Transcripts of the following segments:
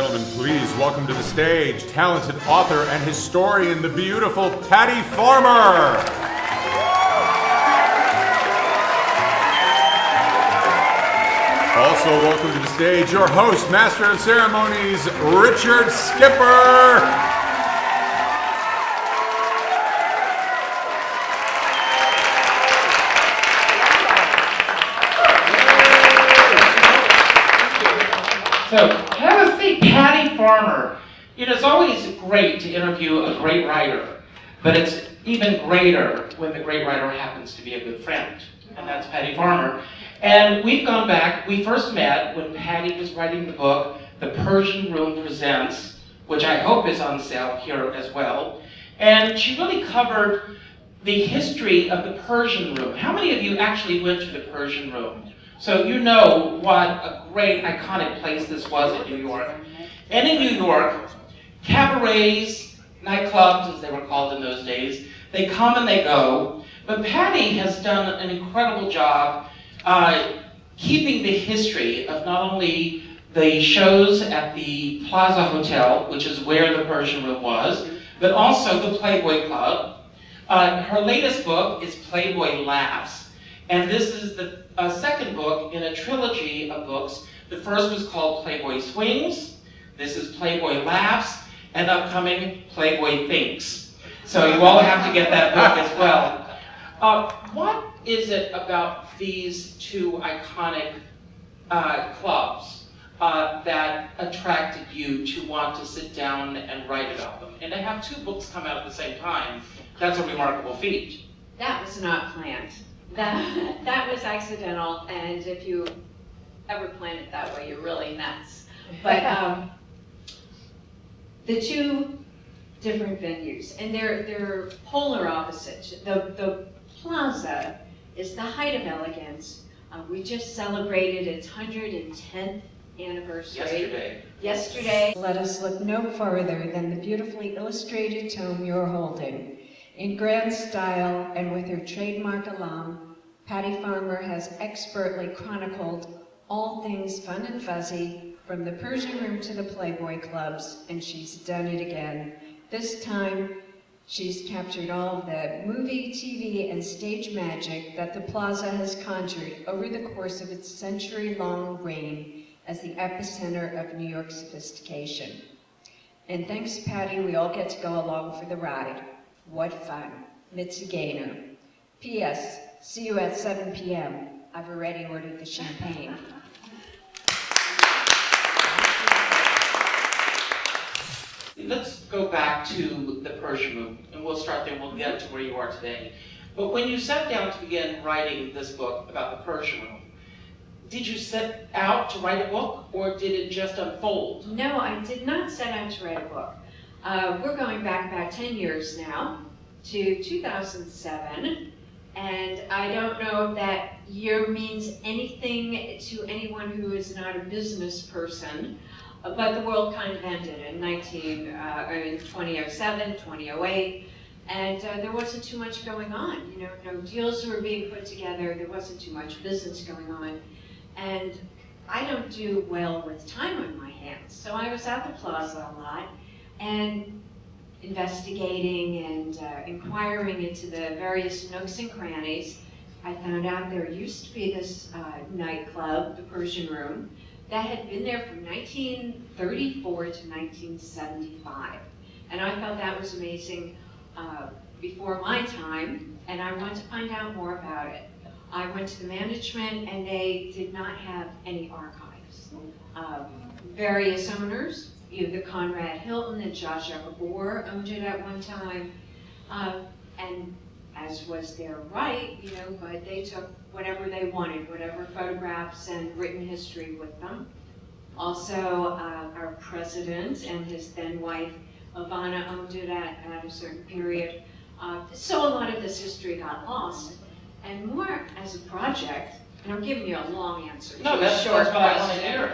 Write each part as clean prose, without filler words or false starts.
gentlemen, please welcome to the stage talented author and historian, the beautiful Patty Farmer. Also welcome to the stage your host, Master of Ceremonies, Richard Skipper. So, have a seat, Patty Farmer. It is always great to interview a great writer, but it's even greater when the great writer happens to be a good friend, and that's Patty Farmer. And we've gone back, we first met when Patty was writing the book, The Persian Room Presents, which I hope is on sale here as well. And she really covered the history of the Persian Room. How many of you actually went to the Persian Room? So you know what a great, iconic place this was in New York. And in New York, cabarets, nightclubs, as they were called in those days, they come and they go. But Patty has done an incredible job keeping the history of not only the shows at the Plaza Hotel, which is where the Persian Room was, but also the Playboy Club. Her latest book is Playboy Laughs. And this is the second book in a trilogy of books. The first was called Playboy Swings. This is Playboy Laughs, and upcoming Playboy Thinks. So you all have to get that book as well. What is it about these two iconic clubs that attracted you to want to sit down and write about them? And to have two books come out at the same time, that's a remarkable feat. That was not planned. That was accidental, and if you ever plan it that way, you're really nuts. But the two different venues, and they're polar opposites. The Plaza is the height of elegance. We just celebrated its 110th anniversary. Yesterday. Let us look no further than the beautifully illustrated tome you're holding. In grand style and with her trademark aplomb, Patty Farmer has expertly chronicled all things fun and fuzzy, from the Persian Room to the Playboy clubs, and she's done it again. This time, she's captured all of the movie, TV, and stage magic that the Plaza has conjured over the course of its century-long reign as the epicenter of New York sophistication. And thanks, Patty, we all get to go along for the ride. What fun. Mitzi Gaynor. P.S. See you at 7 p.m. I've already ordered the champagne. Let's go back to the Persian Room, and we'll start there. We'll get to where you are today. But when you sat down to begin writing this book about the Persian Room, did you set out to write a book, or did it just unfold? No, I did not set out to write a book. We're going back about 10 years now to 2007, and I don't know if that year means anything to anyone who is not a business person, but the world kind of ended in 2007, 2008, and there wasn't too much going on. You know, no deals were being put together, there wasn't too much business going on, and I don't do well with time on my hands, so I was at the Plaza a lot, and investigating and inquiring into the various nooks and crannies. I found out there used to be this nightclub, the Persian Room, that had been there from 1934 to 1975. And I thought that was amazing before my time, and I wanted to find out more about it. I went to the management, and they did not have any archives. Various owners, either Conrad Hilton and Josh Gabor owned it at one time, and as was their right, you know, but they took whatever they wanted, whatever photographs and written history with them. Also, our president and his then wife, Ivana, owned it at a certain period. So a lot of this history got lost, and more as a project, and I'm giving you a long answer. No, that's short, but I want to hear.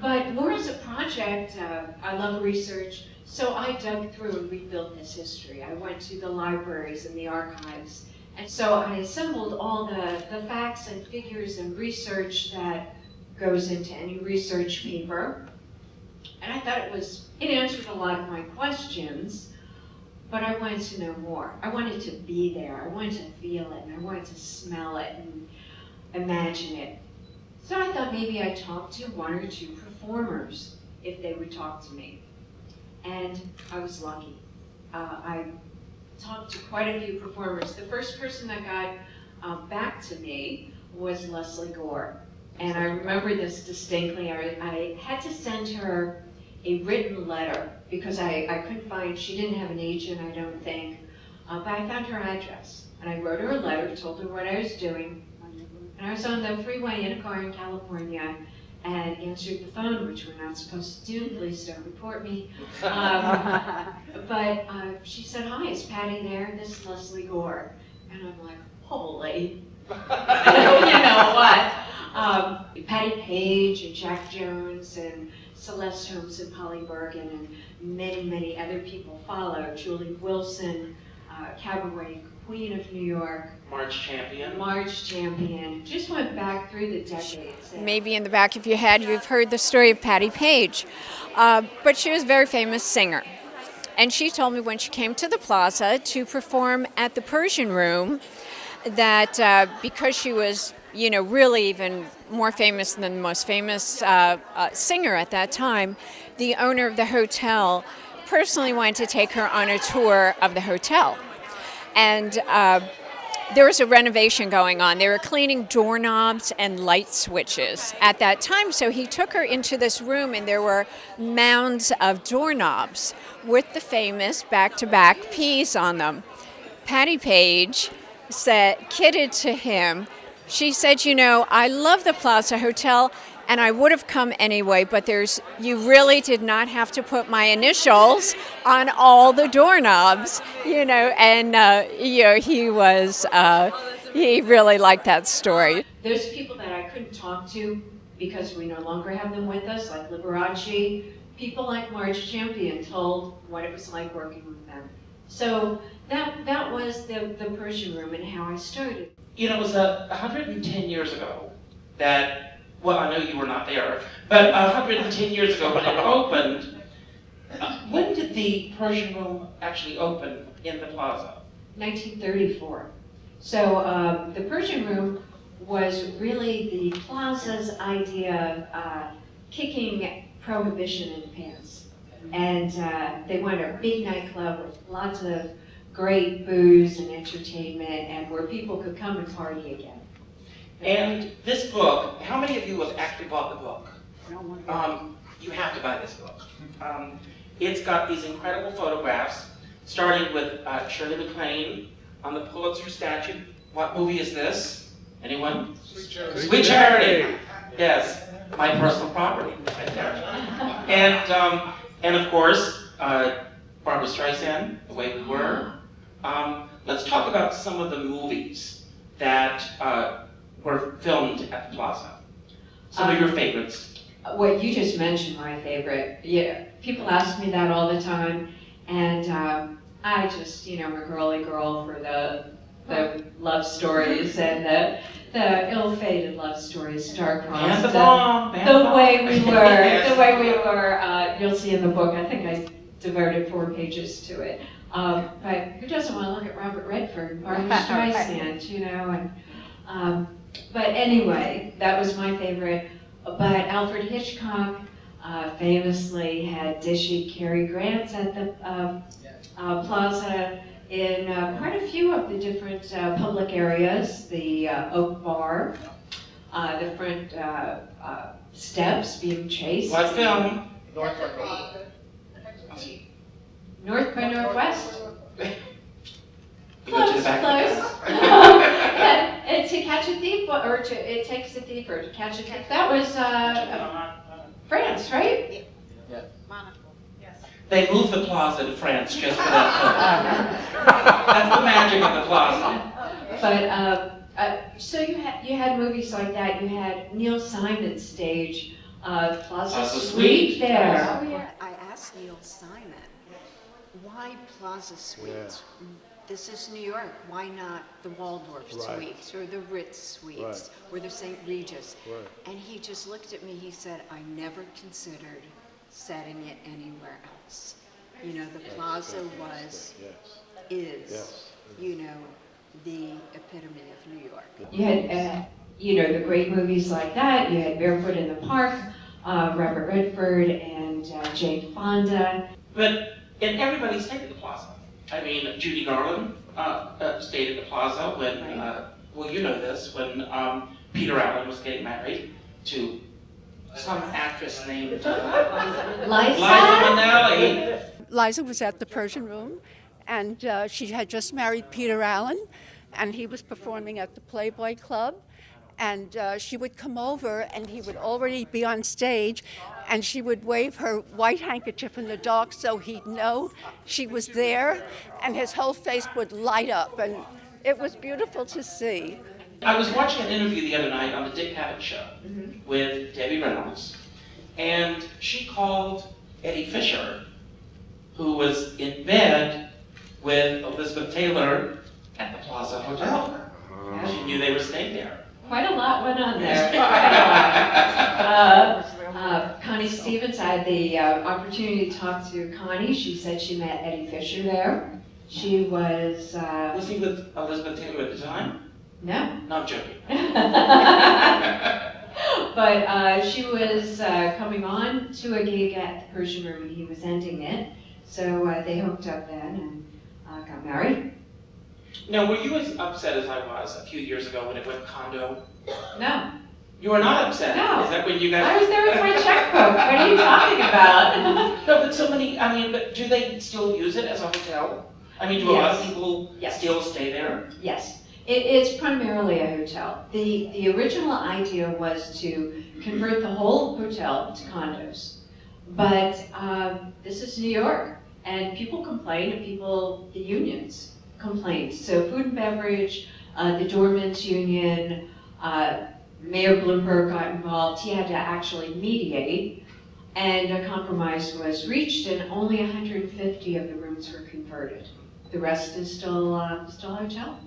But more as a project, I love research, so I dug through and rebuilt this history. I went to the libraries and the archives, and so I assembled all the facts and figures and research that goes into any research paper. thought it answered a lot of my questions, but I wanted to know more. I wanted to be there. I wanted to feel it, and I wanted to smell it and imagine it. So I thought maybe I'd talk to one or two performers if they would talk to me. And I was lucky. I talked to quite a few performers. The first person that got back to me was Leslie Gore. And I remember this distinctly. I had to send her a written letter because I couldn't find, she didn't have an agent, I don't think, but I found her address. And I wrote her a letter, told her what I was doing. And I was on the freeway in a car in California and answered the phone, which we're not supposed to do. Please don't report me. But she said, "Hi, is Patty there? This is Leslie Gore." And I'm like, holy, you know what? Patty Page and Jack Jones and Celeste Holmes and Polly Bergen and many, many other people followed. Julie Wilson, Cabaret Queen of New York. March champion. March champion. Just went back through the decades. Maybe in the back of your head you've heard the story of Patty Page. But she was a very famous singer. And she told me when she came to the Plaza to perform at the Persian Room that because she was, you know, really even more famous than the most famous singer at that time, the owner of the hotel personally wanted to take her on a tour of the hotel. And there was a renovation going on. They were cleaning doorknobs and light switches at that time. So he took her into this room and there were mounds of doorknobs with the famous back-to-back P's on them. Patty Page kidded to him. She said, "You know, I love the Plaza Hotel and I would have come anyway, but you really did not have to put my initials on all the doorknobs," you know, and you know, he really liked that story. There's people that I couldn't talk to because we no longer have them with us, like Liberace. People like Marge Champion told what it was like working with them. So that was the Persian Room and how I started. You know, it was 110 years ago that, well, I know you were not there, but 110 years ago when it opened, when did the Persian Room actually open in the Plaza? 1934. So the Persian Room was really the Plaza's idea of kicking prohibition in the pants. And they wanted a big nightclub with lots of great booze and entertainment and where people could come and party again. And this book, how many of you have actually bought the book? You have to buy this book. It's got these incredible photographs, starting with Shirley MacLaine on the Pulitzer statue. What movie is this? Anyone? Sweet Charity. Sweet Charity. Yes, my personal property right there. And of course, Barbra Streisand, The Way We Were. Let's talk about some of the movies that were filmed at the Plaza. Some of your favorites. What you just mentioned, my favorite. Yeah, people ask me that all the time, and I just, you know, I'm a girly girl for the love stories and the ill-fated love stories, star-crossed. And the bomb. The Way We Were. The Way We Were. You'll see in the book. I think I devoted 4 pages to it. But who doesn't want to look at Robert Redford and Barbra Streisand, you know? And but anyway, that was my favorite. But Alfred Hitchcock famously had dishy Cary Grants at the Plaza in quite a few of the different public areas. The Oak Bar, the front steps being chased. What film? North by Northwest. You go to the Close, back. And to catch a thief, or it takes a thief, or to catch a thief. That was France, right? Yeah. They moved the Plaza to France just for that film. That's the magic of the Plaza. But so you had movies like that. You had Neil Simon's stage, Plaza Suite there. Oh, yeah. I asked Neil Simon, why Plaza Suites? Yeah. This is New York. Why not the Waldorf Right. Suites or the Ritz Suites Right. or the St. Regis? Right. And he just looked at me. He said, I never considered setting it anywhere else. You know, the Plaza is, you know, the epitome of New York. You had, the great movies like that. You had Barefoot in the Park, Robert Redford, and Jane Fonda. But and everybody stayed at the Plaza. I mean, Judy Garland stayed at the Plaza when, well, you know this, when Peter Allen was getting married to some actress named Liza Minnelli. Liza was at the Persian Room, and she had just married Peter Allen, and he was performing at the Playboy Club. And she would come over, and he would already be on stage, and she would wave her white handkerchief in the dark so he'd know she was there, and his whole face would light up, and it was beautiful to see. I was watching an interview the other night on the Dick Cavett Show with Debbie Reynolds, and she called Eddie Fisher, who was in bed with Elizabeth Taylor at the Plaza Hotel. She knew they were staying there. Quite a lot went on there. Connie Stevens, I had the opportunity to talk to Connie. She said she met Eddie Fisher there. She was... Was he with Elizabeth Taylor at the time? No. No, I'm joking. But she was coming on to a gig at the Persian Room, and he was ending it. So they hooked up then and got married. Now, were you as upset as I was a few years ago when it went condo? No. You were not upset? No. Is that when you guys... I was there with my checkbook. What are you talking about? No, but so many, I mean, but do they still use it as a hotel? I mean, do a lot of people still stay there? Yes. It's primarily a hotel. The original idea was to convert the whole hotel to condos. But this is New York, and people complain, and the unions complained. So food and beverage, the doorman's union, Mayor Bloomberg got involved. He had to actually mediate, and a compromise was reached, and only 150 of the rooms were converted. The rest is still hotel.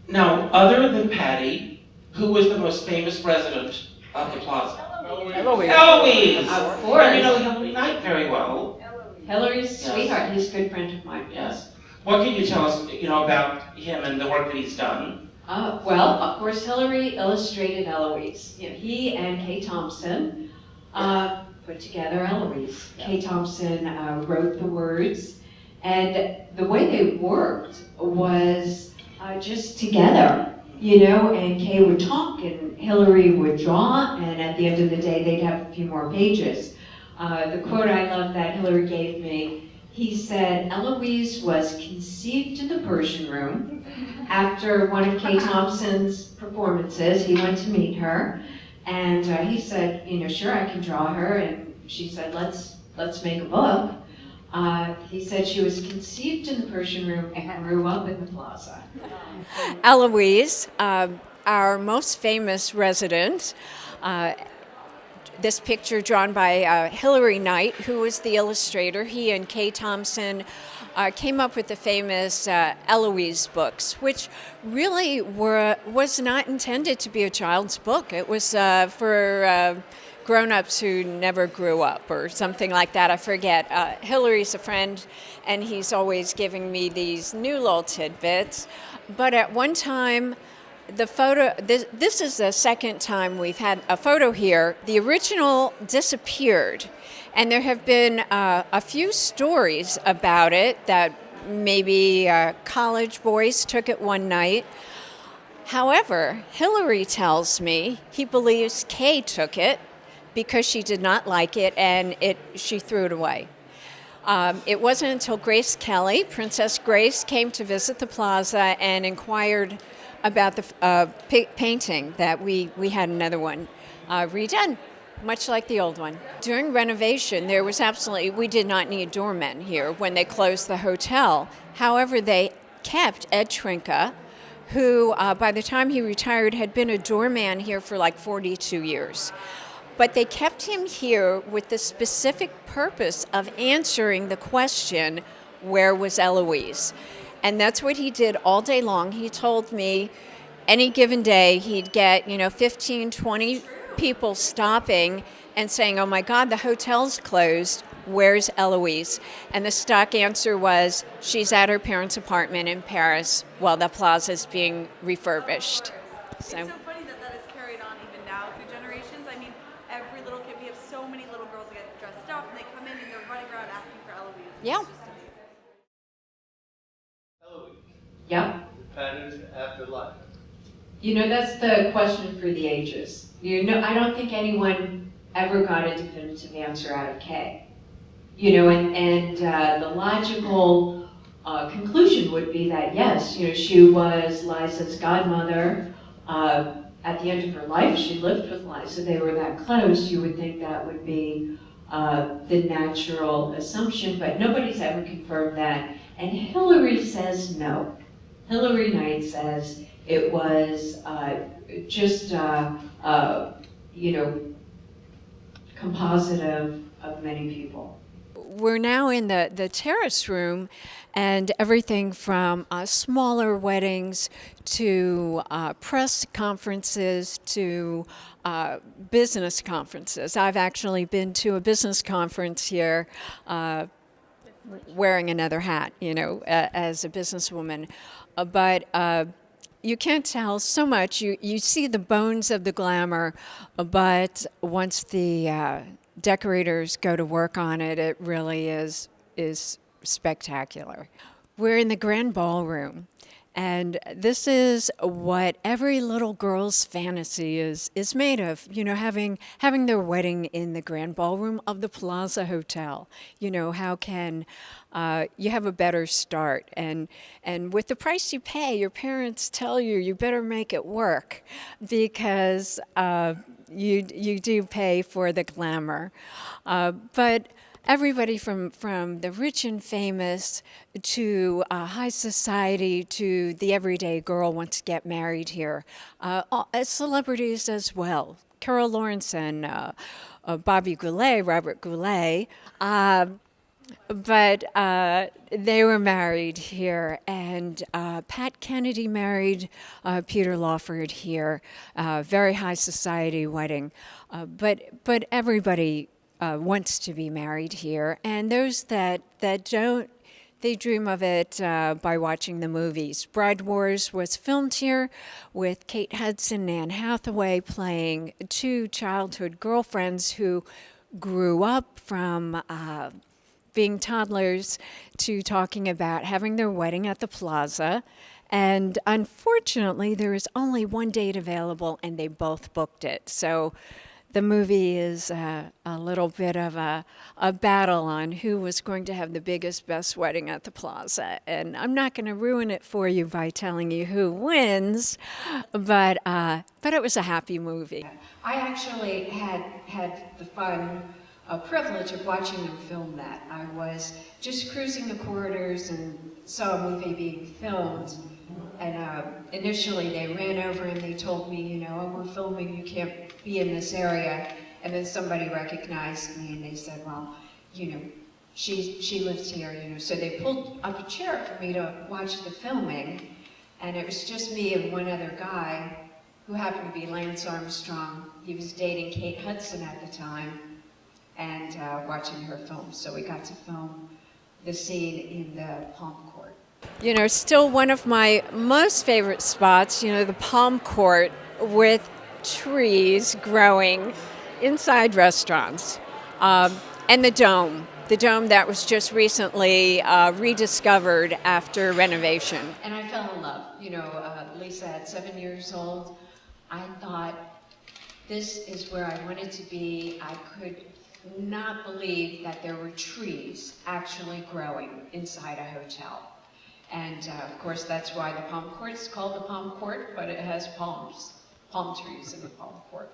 Now, other than Patty, who was the most famous resident of the Plaza? Eloise. Eloise! Of course. And you know Hillary Knight very well. Hillary's sweetheart. He's a good friend of mine. Yes. What can you tell us, about him and the work that he's done? Well, of course, Hillary illustrated Eloise. He and Kay Thompson put together Eloise. Kay Thompson wrote the words, and the way they worked was just together, and Kay would talk and Hillary would draw, and at the end of the day, they'd have a few more pages. The quote I love that Hillary gave me, he said, Eloise was conceived in the Persian Room. After one of Kay Thompson's performances, he went to meet her, and he said, sure, I can draw her, and she said, let's make a book. He said she was conceived in the Persian Room and grew up in the Plaza. Eloise, our most famous resident, this picture drawn by Hillary Knight, who was the illustrator. He and Kay Thompson came up with the famous Eloise books, which really was not intended to be a child's book. It was for grown-ups who never grew up or something like that. I forget. Hillary's a friend, and he's always giving me these new little tidbits. But at one time, the photo, this is the second time we've had a photo here. The original disappeared, and there have been a few stories about it that maybe college boys took it one night. However, Hillary tells me he believes Kay took it because she did not like it and she threw it away. It wasn't until Grace Kelly, Princess Grace, came to visit the Plaza and inquired about the painting that we had another one redone, much like the old one. During renovation, we did not need doormen here when they closed the hotel. However, they kept Ed Trinka, who by the time he retired had been a doorman here for like 42 years. But they kept him here with the specific purpose of answering the question, where was Eloise? And that's what he did all day long. He told me any given day he'd get, 15, 20 people stopping and saying, oh my God, the hotel's closed. "Where's Eloise?" And the stock answer was, "She's at her parents' apartment in Paris while the plaza is being refurbished." It's so funny that that is carried on even now through generations. I mean, every little kid, we have so many little girls that get dressed up and they come in and they're running around asking for Eloise. Yeah. It's just amazing. Eloise, Yep. the patterns after life. You know, that's the question for the ages. You know, I don't think anyone ever got a definitive answer out of Kay. You know, and the logical conclusion would be that yes, you know, she was Liza's godmother. At the end of her life, she lived with Liza. They were that close. You would think that would be the natural assumption, but nobody's ever confirmed that. And Hillary says no. Hillary Knight says it was you know, composite of many people. We're now in the terrace room, and everything from smaller weddings to press conferences to business conferences. I've actually been to a business conference here wearing another hat, you know, as a businesswoman. But you can't tell so much. You see the bones of the glamour, but once the decorators go to work on it, it really is spectacular. We're in the grand ballroom, and this is what every little girl's fantasy is made of. You know, having their wedding in the grand ballroom of the Plaza Hotel. You know, how can you have a better start? And with the price you pay, your parents tell you better make it work, because you do pay for the glamour. But everybody from the rich and famous to high society to the everyday girl wants to get married here. Celebrities as well. Carol Lawrence and Bobby Goulet, Robert Goulet. But they were married here, and Pat Kennedy married Peter Lawford here. Very high society wedding, but everybody wants to be married here, and those that don't, they dream of it by watching the movies. Bride Wars was filmed here with Kate Hudson and Anne Hathaway playing two childhood girlfriends who grew up from being toddlers to talking about having their wedding at the Plaza. And unfortunately, there is only one date available, and they both booked it. So the movie is a little bit of a battle on who was going to have the biggest, best wedding at the Plaza. And I'm not going to ruin it for you by telling you who wins, but it was a happy movie. I actually had the fun privilege of watching them film that. I was just cruising the corridors and saw a movie being filmed, and initially they ran over and they told me, you know, oh, we're filming, you can't be in this area. And then somebody recognized me and they said, well, you know, she lives here, you know. So they pulled up a chair for me to watch the filming, and it was just me and one other guy who happened to be Lance Armstrong. He was dating Kate Hudson at the time, and watching her film. So we got to film the scene in the Palm Court. You know, still one of my most favorite spots, you know, the Palm Court with trees growing inside restaurants. And the dome that was just recently rediscovered after renovation. And I fell in love. You know, Lisa at 7 years old, I thought, this is where I wanted to be. I could not believe that there were trees actually growing inside a hotel. And of course, that's why the Palm Court is called the Palm Court, but it has palm trees in the Palm Court.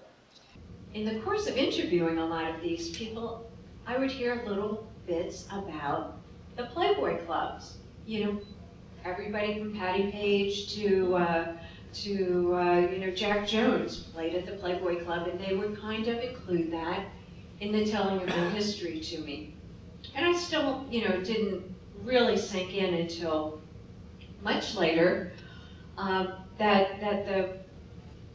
In the course of interviewing a lot of these people, I would hear little bits about the Playboy clubs. You know, everybody from Patty Page to you know, Jack Jones played at the Playboy Club, and they would kind of include that in the telling of their history to me. And I still, you know, didn't really sink in until much later that the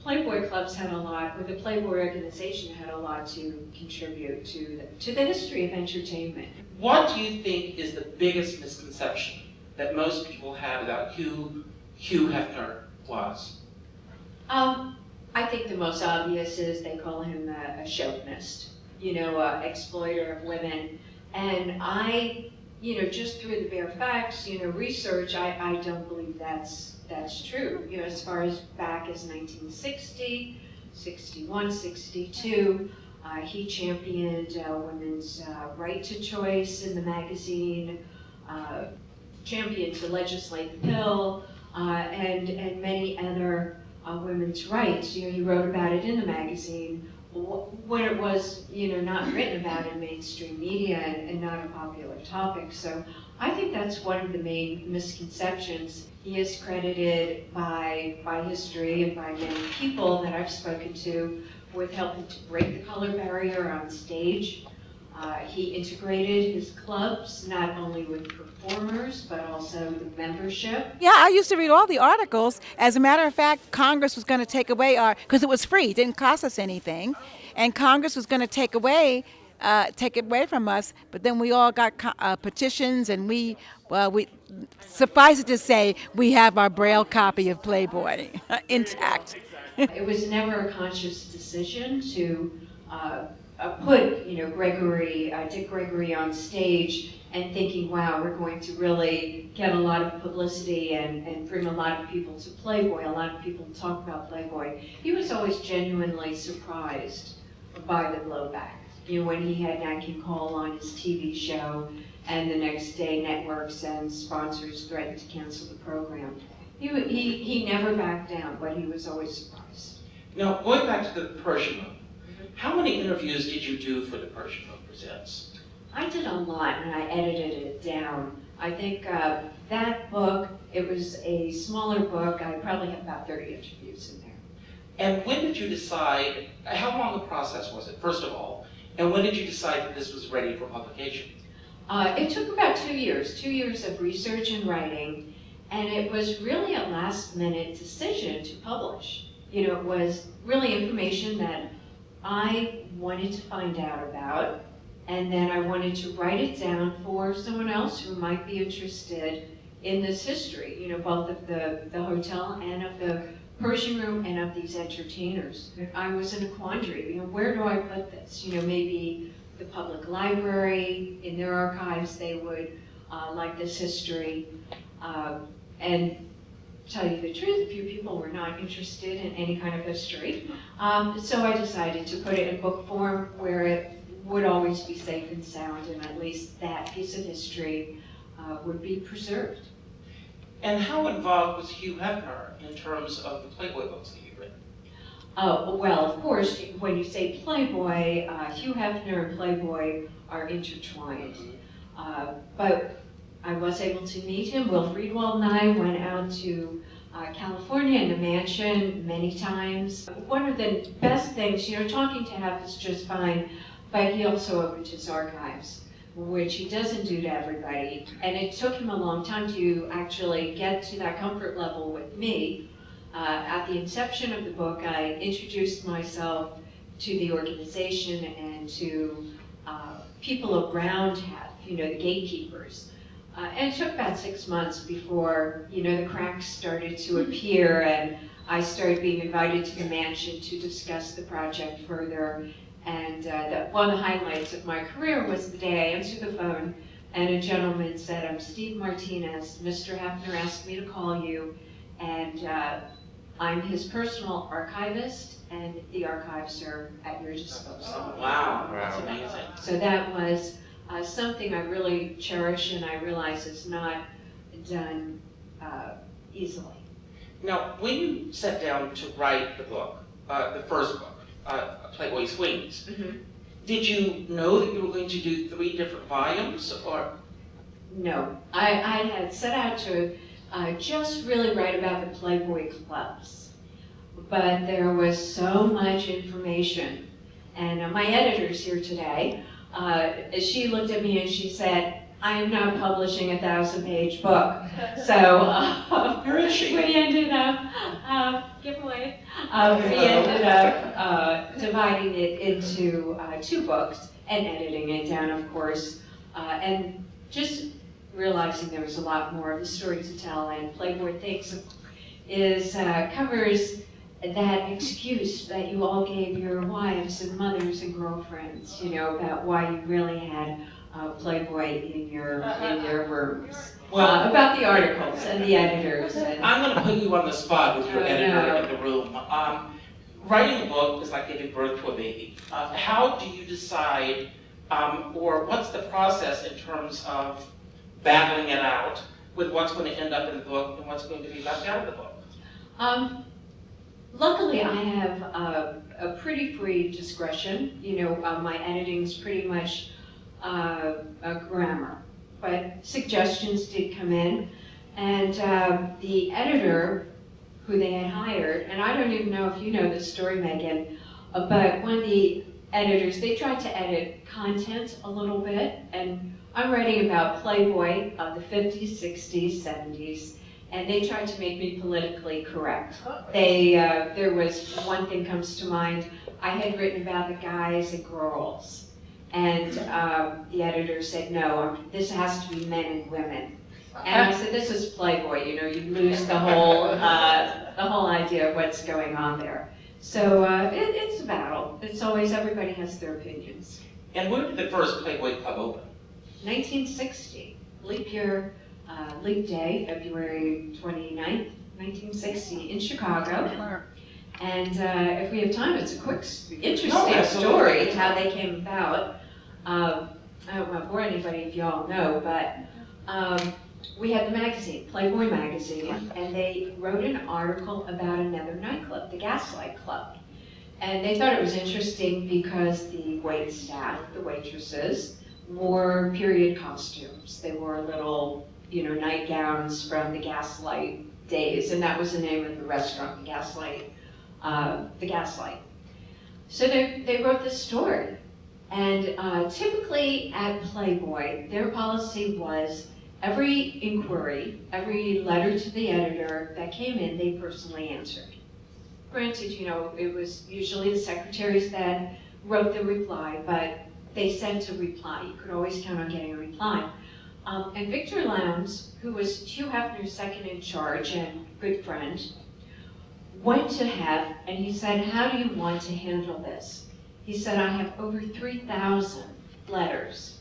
Playboy clubs had a lot, or the Playboy organization had a lot to contribute to the history of entertainment. What do you think is the biggest misconception that most people have about who Hugh Hefner was? I think the most obvious is they call him a chauvinist, exploiter of women. And I, just through the bare facts, research, I don't believe that's true. As far as back as 1960, 61, 62, he championed women's right to choice in the magazine, championed to legislate the pill, and many other women's rights. He wrote about it in the magazine when it was, not written about in mainstream media and not a popular topic. So I think that's one of the main misconceptions. He is credited by history and by many people that I've spoken to with helping to break the color barrier on stage. He integrated his clubs not only with performers but also the membership. Yeah, I used to read all the articles. As a matter of fact, Congress was going to take away because it was free, it didn't cost us anything, and Congress was going to take it away from us. But then we all got petitions, and we suffice it to say, we have our Braille copy of Playboy intact. It was never a conscious decision to put, Dick Gregory on stage and thinking, wow, we're going to really get a lot of publicity and bring a lot of people to Playboy, a lot of people to talk about Playboy. He was always genuinely surprised by the blowback. When he had Nat King Cole on his TV show, and the next day networks and sponsors threatened to cancel the program. He never backed down, but he was always surprised. Now, going back to the Persian Room, how many interviews did you do for the Persian Room Presents? I did a lot, and I edited it down. I think that book, it was a smaller book. I probably have about 30 interviews in there. And when did you decide, how long the process was it, first of all, and when did you decide that this was ready for publication? It took about 2 years of research and writing, and it was really a last-minute decision to publish. It was really information that I wanted to find out about, and then I wanted to write it down for someone else who might be interested in this history, both of the hotel and of the Persian Room and of these entertainers. I was in a quandary, where do I put this? Maybe the public library, in their archives, they would like this history. And tell you the truth, a few people were not interested in any kind of history. So I decided to put it in book form where it would always be safe and sound, and at least that piece of history would be preserved. And how involved was Hugh Hefner in terms of the Playboy books that you've written? Well, of course, when you say Playboy, Hugh Hefner and Playboy are intertwined. But I was able to meet him. Will Friedwald and I went out to California in the mansion many times. One of the best things, talking to Hef is just fine, but he also opened his archives, which he doesn't do to everybody. And it took him a long time to actually get to that comfort level with me. At the inception of the book, I introduced myself to the organization and to people around Hef, the gatekeepers. And it took about 6 months before, the cracks started to appear, and I started being invited to the mansion to discuss the project further. And one of the highlights of my career was the day I answered the phone and a gentleman said, "I'm Steve Martinez. Mr. Hefner asked me to call you, and I'm his personal archivist, and the archives are at your disposal." Wow, that's amazing. So that was something I really cherish, and I realize is not done easily. Now, when you sat down to write the book, the first book, Playboy Swings, did you know that you were going to do 3 different volumes, or? No, I had set out to just really write about the Playboy clubs, but there was so much information, and my editor's here today. She looked at me and she said, I am not publishing a 1,000-page book. So Where is she? we ended up, giveaway, we ended up dividing it into 2 books and editing it down, of course, and just realizing there was a lot more of the story to tell, and Playboy Thinks covers that excuse that you all gave your wives and mothers and girlfriends, you know, about why you really had Playboy in your rooms. Well, about the articles and the editors. And, I'm going to put you on the spot with your Oh, editor no. in the room. Writing a book is like giving birth to a baby. How do you decide, or what's the process in terms of battling it out with what's going to end up in the book and what's going to be left out of the book? Luckily, I have a pretty free discretion. You know, my editing's pretty much a grammar, but suggestions did come in, and the editor who they had hired, and I don't even know if you know this story, Megan, but one of the editors, they tried to edit content a little bit, and I'm writing about Playboy of the 50s, 60s, 70s, and they tried to make me politically correct. There was one thing comes to mind. I had written about the guys and girls, and the editor said, no, this has to be men and women. And I said, this is Playboy, you know, you lose the whole idea of what's going on there. So it's a battle. It's always, everybody has their opinions. And when did the first Playboy Club open? 1960, leap year, leap day, February 29th, 1960, in Chicago. And if we have time, it's a quick, interesting story how they came about. I don't want to bore anybody if y'all know, but we had the magazine, Playboy magazine, and they wrote an article about another nightclub, the Gaslight Club. And they thought it was interesting because the wait staff, the waitresses, wore period costumes. They wore little, you know, nightgowns from the Gaslight days, and that was the name of the restaurant, the Gaslight. So they wrote this story, and typically at Playboy, their policy was every inquiry, every letter to the editor that came in, they personally answered. Granted, you know, it was usually the secretaries that wrote the reply, but they sent a reply. You could always count on getting a reply. And Victor Lowndes, who was Hugh Hefner's second in charge and good friend, went to Hef and he said, how do you want to handle this? He said, I have over 3,000 letters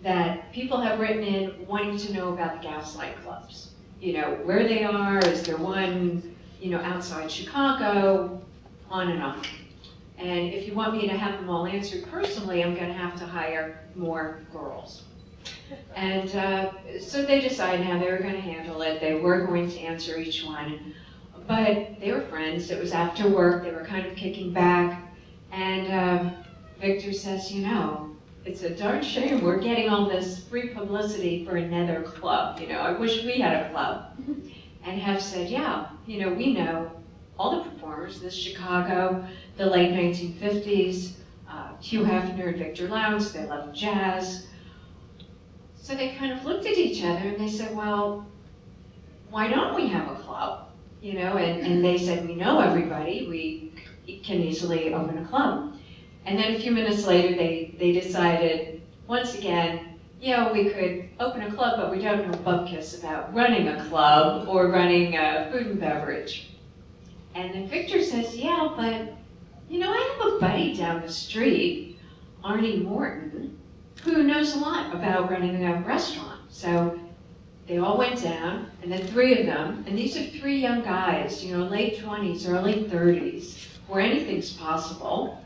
that people have written in wanting to know about the Gaslight clubs. You know, where they are, is there one, you know, outside Chicago, on and on. And if you want me to have them all answered personally, I'm gonna have to hire more girls. And so they decided how they were gonna handle it. They were going to answer each one, but they were friends. It was after work, they were kind of kicking back. And Victor says, you know, it's a darn shame we're getting all this free publicity for another club. You know, I wish we had a club. And Hef said, yeah, you know, we know all the performers, this Chicago, the late 1950s, Hugh Hefner and Victor Lowndes, they loved jazz. So they kind of looked at each other and they said, well, why don't we have a club? You know, and they said, we know everybody, we can easily open a club. And then a few minutes later, they decided, once again, yeah, we could open a club, but we don't know bupkis about running a club or running food and beverage. And then Victor says, yeah, but, you know, I have a buddy down the street, Arnie Morton, who knows a lot about running a restaurant. So they all went down, and the 3 of them, and these are 3 young guys, you know, late 20s, early 30s, where anything's possible.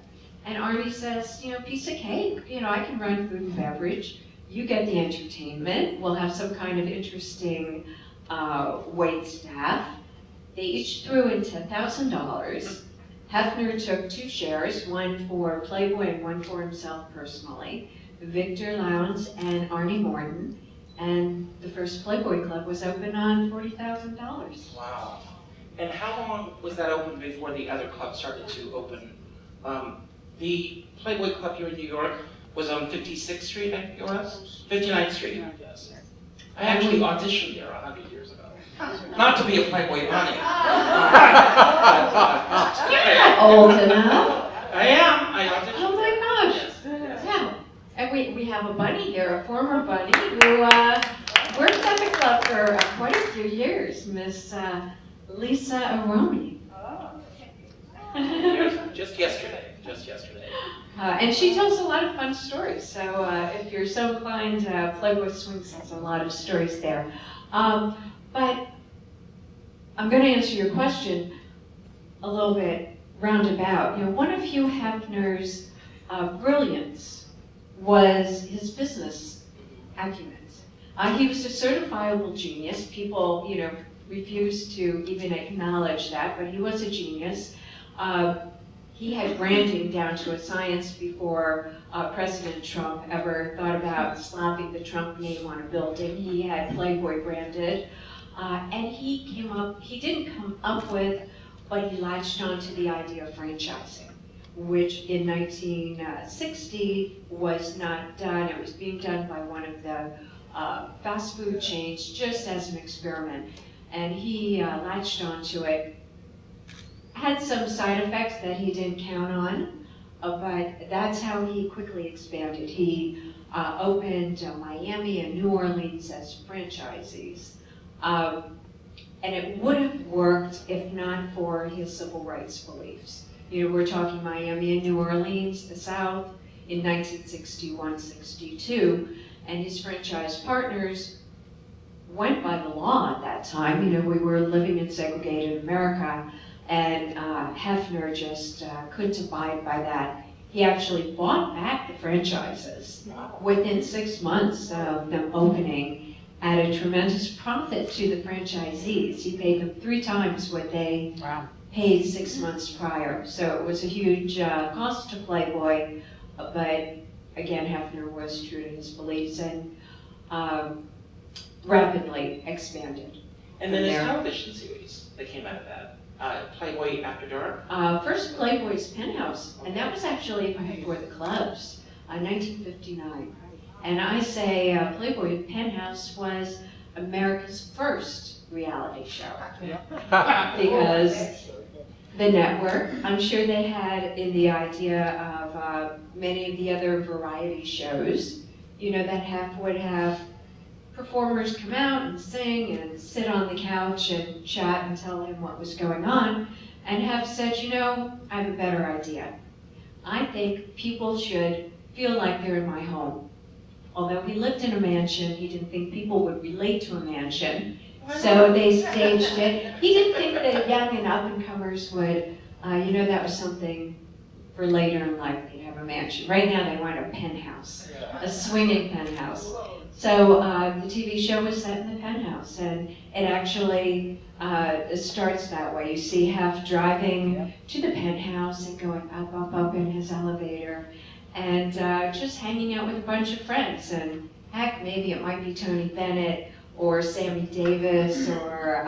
And Arnie says, you know, piece of cake, you know, I can run food and beverage. You get the entertainment. We'll have some kind of interesting wait staff. They each threw in $10,000. Hefner took 2 shares, one for Playboy and one for himself personally. Victor Lowndes and Arnie Morton. And the first Playboy Club was open on $40,000. Wow. And how long was that open before the other clubs started to open? The Playboy Club here in New York was on 56th Street, I think it was? 59th Street, yes. I actually auditioned there 100 years ago. Not to be a Playboy bunny. You're not old enough. I am. I auditioned. Oh my gosh. Yes. Yeah. And we have a bunny here, a former bunny, who worked at the club for quite a few years, Miss Lisa Aromi. Just yesterday. Just yesterday. And she tells a lot of fun stories. So if you're so inclined, Playboy Swings has a lot of stories there. But I'm going to answer your question a little bit roundabout. You know, one of Hugh Hefner's brilliance was his business acumen. He was a certifiable genius. People, you know, refuse to even acknowledge that, but he was a genius. He had branding down to a science before President Trump ever thought about slapping the Trump name on a building. He had Playboy branded. And he didn't come up with, but he latched on to the idea of franchising, which in 1960 was not done. It was being done by one of the fast food chains just as an experiment. And he latched onto it. Had some side effects that he didn't count on, but that's how he quickly expanded. He opened Miami and New Orleans as franchisees. And it would have worked if not for his civil rights beliefs. You know, we're talking Miami and New Orleans, the South, in 1961-62, and his franchise partners went by the law at that time. You know, we were living in segregated America, and Hefner just couldn't abide by that. He actually bought back the franchises within 6 months of them opening at a tremendous profit to the franchisees. He paid them 3 times what they paid 6 months prior. So it was a huge cost to Playboy, but again, Hefner was true to his beliefs and rapidly expanded. And then his television series that came out of that. Playboy After Dark? First Playboy's Penthouse, and that was actually before the clubs, 1959. And I say Playboy Penthouse was America's first reality show. Because the network, I'm sure they had in the idea of many of the other variety shows, you know, that would have performers come out and sing and sit on the couch and chat and tell him what was going on, and have said, you know, I have a better idea. I think people should feel like they're in my home. Although he lived in a mansion, he didn't think people would relate to a mansion, so they staged it. He didn't think that young and up-and-comers would, you know, that was something for later in life, they'd have a mansion. Right now they want a penthouse, a swinging penthouse. So the TV show was set in the penthouse, and it actually starts that way. You see Hef driving to the penthouse and going up in his elevator, and just hanging out with a bunch of friends. And heck, maybe it might be Tony Bennett or Sammy Davis or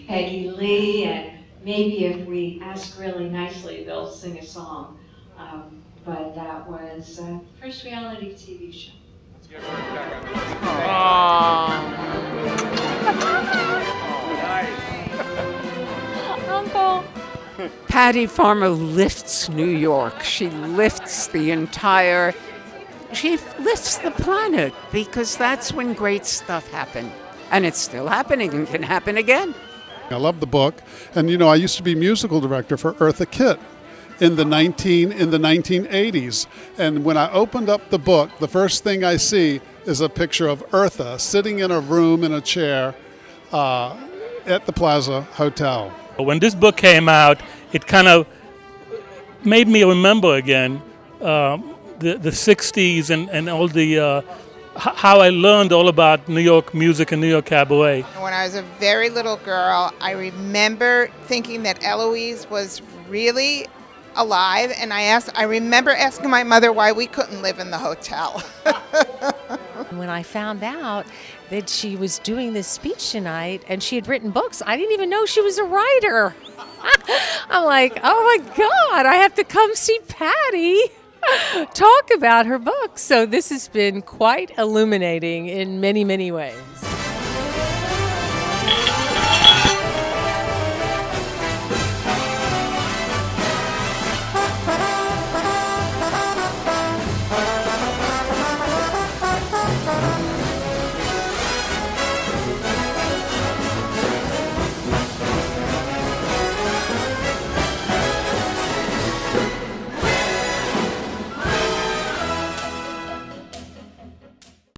Peggy Lee, and maybe if we ask really nicely, they'll sing a song. But that was the first reality TV show. Uncle. Patty Farmer lifts New York. She lifts the planet, because that's when great stuff happened. And it's still happening and can happen again. I love the book. And, you know, I used to be musical director for Eartha Kitt in the 1980s. And when I opened up the book, the first thing I see is a picture of Eartha sitting in a room in a chair at the Plaza Hotel. When this book came out, it kind of made me remember again the 60s and all the how I learned all about New York music and New York cabaret. When I was a very little girl, I remember thinking that Eloise was really alive, and I remember asking my mother why we couldn't live in the hotel. When I found out that she was doing this speech tonight and she had written books, I didn't even know she was a writer. I'm like, oh my God, I have to come see Patty. talk about her book. So this has been quite illuminating in many, many ways.